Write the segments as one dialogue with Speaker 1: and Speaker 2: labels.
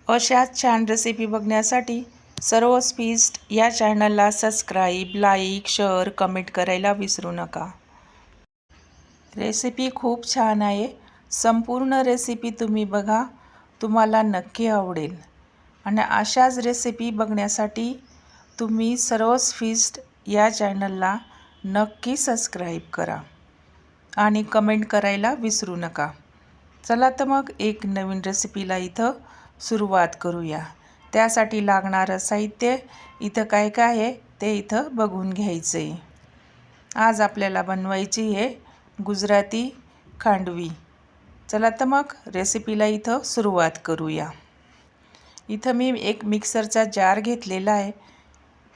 Speaker 1: अशाच छान रेसिपी बघण्यासाठी सर्व फीस्ट या चॅनलला सबस्क्राईब, लाईक, शेअर, कमेंट करायला विसरू नका। रेसिपी खूप छान आहे। संपूर्ण रेसिपी तुम्ही बघा, तुम्हाला नक्की आवडेल। आणि अशाच रेसिपी बघण्यासाठी तुम्ही सर्व फीस्ट या चॅनलला नक्की सबस्क्राईब करा आणि कमेंट करायला विसरू नका। चला तर मग एक नवीन रेसिपीला इथं सुरुवात करूया। त्यासाठी लागणारं साहित्य इथं काय काय आहे ते इथं बघून घ्यायचे। आज आपल्याला बनवायची आहे गुजराती खांडवी। चला तर मग रेसिपीला इथं सुरुवात करूया। इथं मी एक मिक्सरचा जार घेतलेला आहे।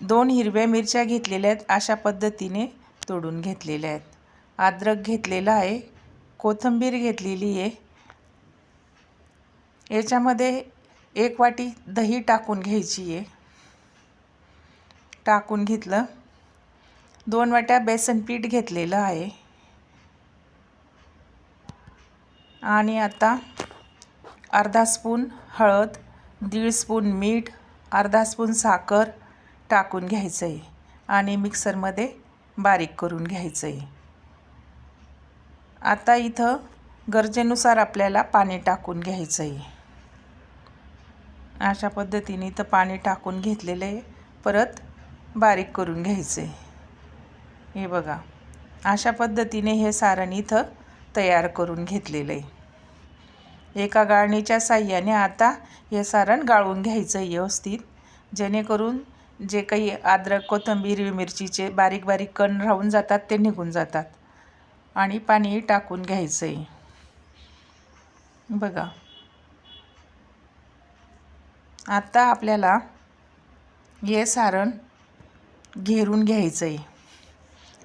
Speaker 1: 2 हिरव्या मिरच्या घेतलेल्या आहेत, अशा पद्धतीने तोडून घेतलेल्या आहेत। अद्रक घेतलेला आहे, कोथिंबीर घेतलेली आहे। याच्यामध्ये 1 वाटी दही टाकून घ्यायची आहे। टाकून घेतलं। 2 वाट्या बेसन पीठ घेतलेलं आहे। आणि आता अर्धा स्पून हळद, 1.5 स्पून मीठ, अर्धा स्पून साखर टाकून घ्यायचं आहे आणि मिक्सरमध्ये बारीक करून घ्यायचं आहे। आता इथं गरजेनुसार आपल्याला पाणी टाकून घ्यायचं आहे। अशा पद्धतीने इथं पाणी टाकून घेतलेलं आहे। परत बारीक करून घ्यायचं आहे। हे बघा, अशा पद्धतीने हे सारण इथं तयार करून घेतलेलं आहे। एका गाळणीच्या साहाय्याने आता हे सारण गाळून घ्यायचं व्यवस्थित, जेणेकरून जे काही अद्रक, कोथिंबीर, मिरचीचे बारीक बारीक कण राहून जातात ते निघून जातात। आणि पाणी टाकून घ्यायचं आहे। बघा, आता आपल्याला हे सारण घेरून घ्यायचं आहे।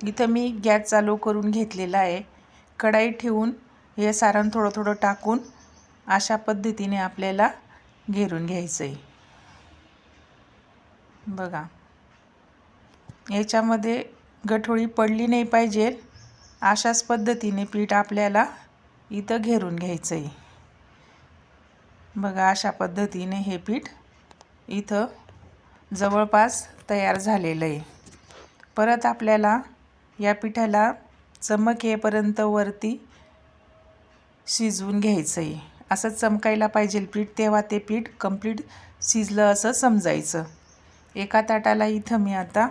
Speaker 1: इथं मी गॅस चालू करून घेतलेला आहे। कढई ठेवून हे सारण थोडं थोडं टाकून अशा पद्धतीने आपल्याला घेरून घ्यायचं आहे। बघा, याच्यामध्ये गठोळी पडली नाही पाहिजे, अशाच पद्धतीने पीठ आपल्याला इथं घेरून घ्यायचं आहे। बघा, अशा पद्धतीने हे पीठ इथं जवळपास तयार झालेलं आहे। परत आपल्याला या पिठाला चमक येईपर्यंत वरती शिजवून घ्यायचं आहे। असं चमकायला पाहिजे पीठ, तेव्हा ते पीठ कंप्लीट शिजलं असं समजायचं। एका ताटाला इथं मी आता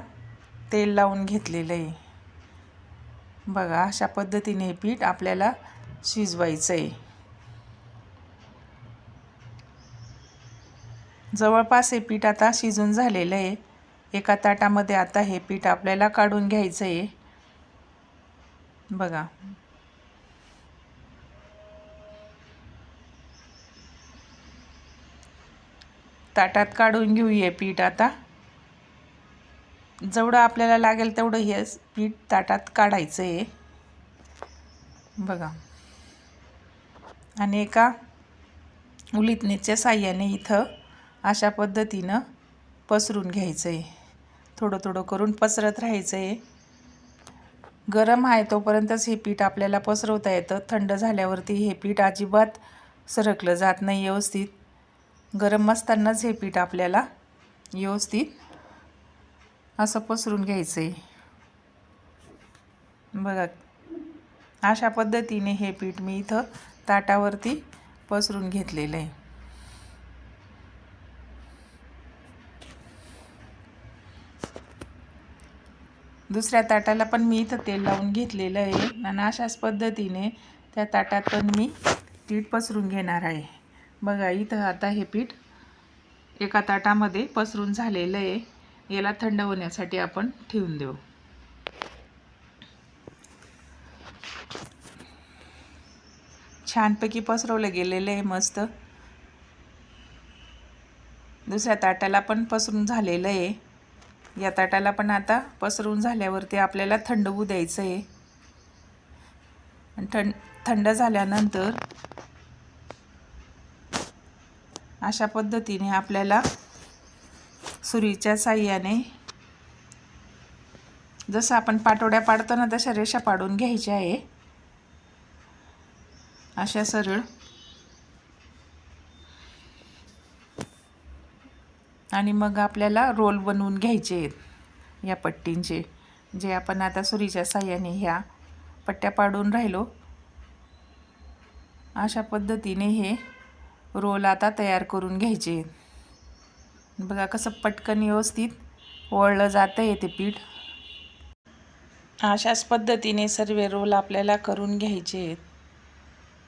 Speaker 1: तेल लावून घेतलेलं आहे। बघा, अशा पद्धतीने हे पीठ आपल्याला शिजवायचं आहे। जवळपास हे पीठ आता शिजून झालेलं आहे। एका ताटामध्ये आता हे पीठ आपल्याला काढून घ्यायचं आहे। बघा, ताटात काढून घेऊया पीठ। आता जेवढं आपल्याला लागेल तेवढं हे पीठ ताटात काढायचं आहे। बघा, आणि एका उलटणीच्या साहाय्याने इथं अशा पद्धतीनं पसरून घ्यायचं आहे। थोडं थोडं करून पसरत राहायचं आहे। गरम आहे तोपर्यंतच हे पीठ आपल्याला पसरवता येतं। थंड झाल्यावरती हे पीठ अजिबात सरकलं जात नाही व्यवस्थित। गरम असतानाच हे पीठ आपल्याला व्यवस्थित असं पसरून घ्यायचं आहे। बघा, अशा पद्धतीने हे पीठ मी इथं ताटावरती पसरून घेतलेलं आहे। दुसऱ्या ताटाला पण मी इथं तेल लावून घेतलेलं आहे आणि अशाच पद्धतीने त्या ताटात पण मी पीठ पसरून घेणार आहे। बघा, इथं आता हे पीठ एका ताटामध्ये पसरून झालेलं आहे। याला थंड होण्यासाठी आपण ठेवून देऊ। छानपैकी पसरवलं गेलेलं आहे मस्त। दुसऱ्या ताटाला पण पसरून झालेलं आहे। या ताटाला पण आता पसरून झाल्यावरती आपल्याला थंड होऊ द्यायचं आहे। आणि थंड झाल्यानंतर अशा पद्धतीने आपल्याला सुरीच्या साहाय्याने जसं आपण पाटोड्या पाडतो ना तशा रेषा पाडून घ्यायच्या आहे। अशा सरळ आणि मग आपल्याला रोल बनवून घ्यायचे आहेत या पट्टींचे, जे आपण आता सुरीच्या साहाय्याने ह्या पट्ट्या पाडून राहिलो. अशा पद्धतीने हे रोल आता तयार करून घ्यायचे आहेत. बघा कसं पटकन व्यवस्थित वळलं जातं आहे ते पीठ. अशाच पद्धतीने सर्व रोल आपल्याला करून घ्यायचे आहेत.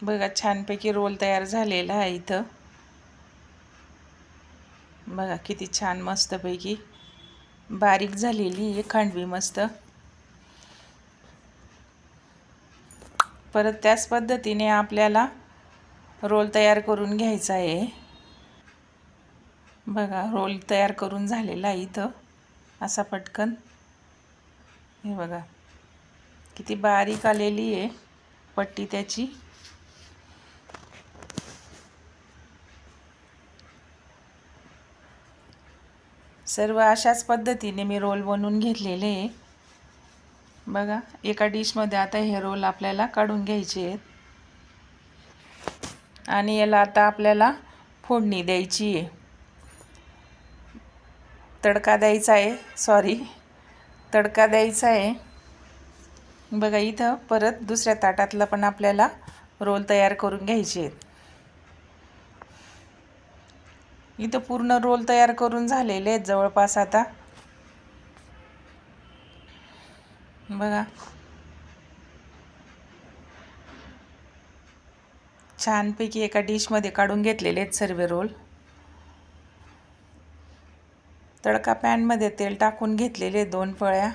Speaker 1: बघा छानपैकी रोल तयार झालेला आहे इथं. बघा किती छान मस्तपैकी बारीक झालेली आहे खांडवी मस्त. परत त्याच पद्धतीने आपल्याला रोल तयार करून घ्यायचा आहे. बघा रोल तयार करून झालेला आहे इथं असा पटकन. हे बघा किती बारीक आलेली आहे पट्टी त्याची. सर्व अशाच पद्धतीने मी रोल बनवून घेतलेले आहे. बघा एका डिशमध्ये आता हे रोल आपल्याला काढून घ्यायचे आहेत आणि याला आता आपल्याला फोडणी द्यायची आहे. तडका द्यायचा आहे. बघा इथं परत दुसऱ्या ताटातला पण आपल्याला रोल तयार करून घ्यायचे आहेत. इथं पूर्ण रोल तयार करून झालेले आहेत जवळपास आता. बघा छानपैकी एका डिशमध्ये काढून घेतलेले आहेत सर्व रोल. तडका पॅनमध्ये तेल टाकून घेतलेले 2 पळ्या.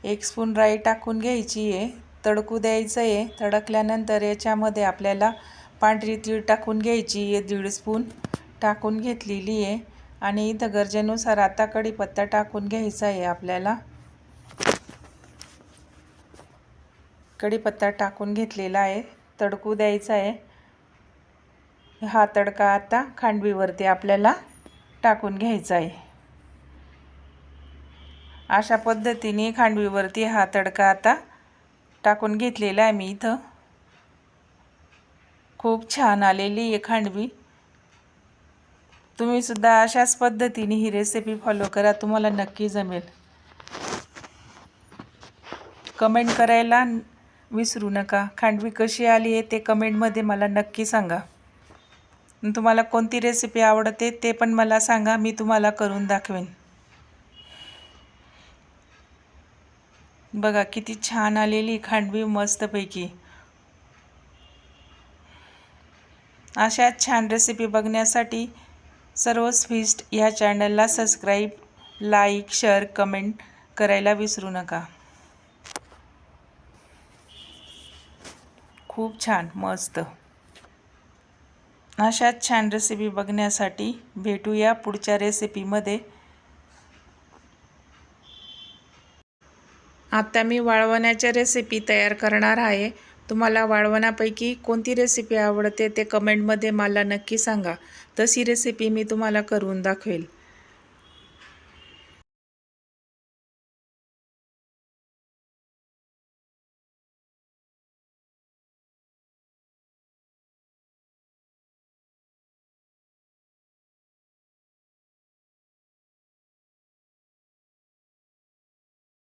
Speaker 1: 1 स्पून राई टाकून घ्यायची आहे. तडकू द्यायचं आहे. तडकल्यानंतर याच्यामध्ये आपल्याला पांढरी तीळ टाकून घ्यायची आहे. 1.5 स्पून टाकून घेतलेली आहे. आणि इथं गरजेनुसार आता कढीपत्ता टाकून घ्यायचा आहे आपल्याला. कढीपत्ता टाकून घेतलेला आहे. तडकू द्यायचा आहे. हा तडका आता खांडवीवरती आपल्याला टाकून घ्यायचा आहे. अशा पद्धतीने खांडवीवरती हा तडका आता टाकून घेतलेला आहे मी इथं. खूप छान आलेली आहे खांडवी. तुम्ही सुद्धा अशाच पद्धतीने ही रेसिपी फॉलो करा, तुम्हाला नक्की जमेल. कमेंट करायला विसरू नका. खांडवी कशी आली आहे ते कमेंटमध्ये मला नक्की सांगा. तुम्हाला कोणती रेसिपी आवडते ते पण मला सांगा, मी तुम्हाला करून दाखवेन. बघा किती छान आलेली खांडवी मस्तपैकी. अशा छान रेसिपी बघण्यासाठी सर्वच फीस्ट या चॅनलला सबस्क्राईब, लाईक, शेअर, कमेंट करायला विसरू नका. खूप छान मस्त. अशाच छान रेसिपी बघण्यासाठी भेटूया पुढच्या रेसिपीमध्ये. आता मी वाळवण्याच्या रेसिपी तयार करणार आहे. तुम्हाला वाळवणापैकी कोणती रेसिपी आवडते ते कमेंटमध्ये मला नक्की सांगा. तशी रेसिपी मी तुम्हाला करून दाखवेल.